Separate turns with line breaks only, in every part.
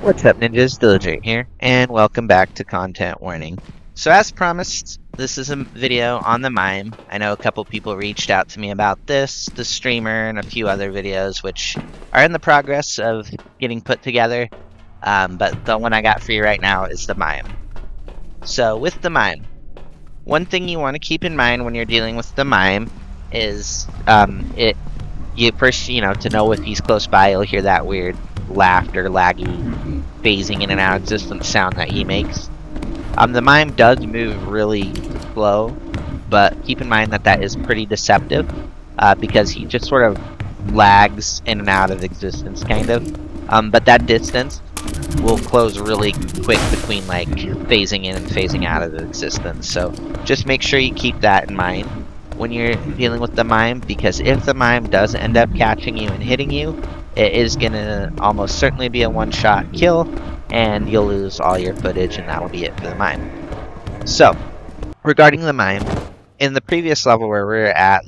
What's up, ninjas? Diligent here, and welcome back to Content Warning. So as promised, this is a video on the Mime. I know a couple people reached out to me about this, the streamer, and a few other videos which are in the progress of getting put together, but the one I got for you right now is the Mime. So with the Mime, one thing you want to keep in mind when you're dealing with the Mime is you first, to know if he's close by, you'll hear that weird laughter, laggy, phasing in and out existence sound that he makes. The Mime does move really slow, but keep in mind that that is pretty deceptive, because he just sort of lags in and out of existence, kind of. But that distance will close really quick between like phasing in and phasing out of existence. So just make sure you keep that in mind when you're dealing with the Mime, because if the Mime does end up catching you and hitting you, it is gonna almost certainly be a one-shot kill, and you'll lose all your footage, and that'll be it for the Mime. So, regarding the Mime, in the previous level where we're at,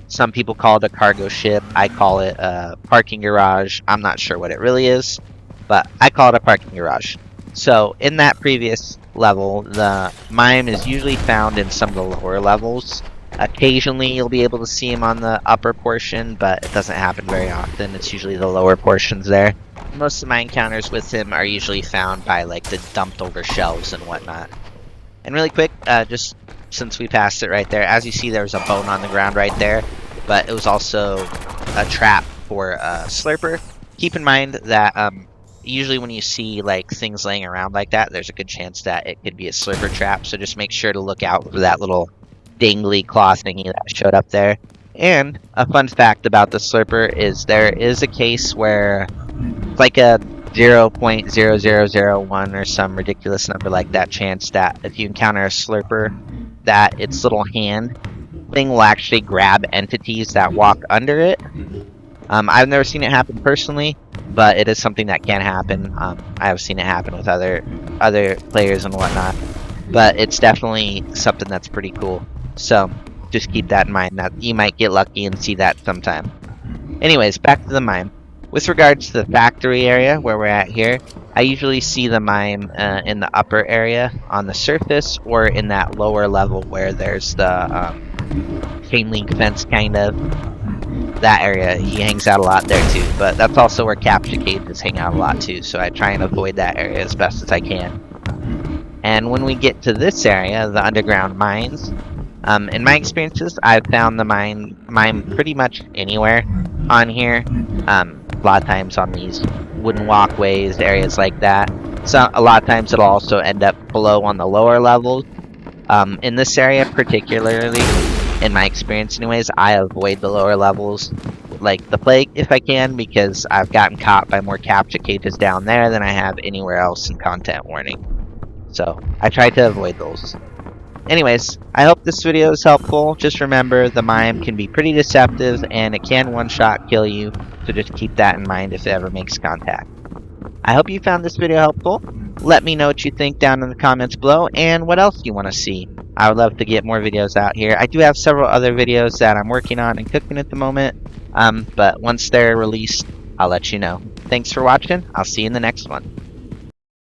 some people call it a cargo ship, I call it a parking garage. I'm not sure what it really is, but I call it a parking garage. So, in that previous level, the Mime is usually found in some of the lower levels. Occasionally you'll be able to see him on the upper portion, but it doesn't happen very often. It's usually the lower portions there. Most of my encounters with him are usually found by like the dumped over shelves and whatnot. And really quick, just since we passed it right there, as you see there's a bone on the ground right there, but it was also a trap for a slurper. Keep in mind that usually when you see like things laying around like that, there's a good chance that it could be a slurper trap, so just make sure to look out for that little dangly claw thingy that showed up there. And a fun fact about the slurper is there is a case where it's like a 0.0001 or some ridiculous number like that chance that if you encounter a slurper, that its little hand thing will actually grab entities that walk under it. I've never seen it happen personally, but it is something that can happen. I have seen it happen with other players and whatnot, but it's definitely something that's pretty cool. So just keep that in mind, that you might get lucky and see that sometime. Anyways, back to the Mime. With regards to the factory area where we're at here, I usually see the Mime in the upper area on the surface, or in that lower level where there's the chain link fence kind of. That area, he hangs out a lot there too, but that's also where capture cages hang out a lot too, so I try and avoid that area as best as I can. And when we get to this area, the underground mines, in my experiences, I've found the mime pretty much anywhere on here. A lot of times on these wooden walkways, areas like that. So a lot of times it'll also end up below on the lower levels. In this area particularly, in my experience anyways, I avoid the lower levels like the plague if I can, because I've gotten caught by more capture cages down there than I have anywhere else in Content Warning. So I try to avoid those. Anyways, I hope this video is helpful. Just remember, the Mime can be pretty deceptive, and it can one-shot kill you, so just keep that in mind if it ever makes contact. I hope you found this video helpful. Let me know what you think down in the comments below, and what else you want to see. I would love to get more videos out here. I do have several other videos that I'm working on and cooking at the moment, but once they're released, I'll let you know. Thanks for watching. I'll see you in the next one.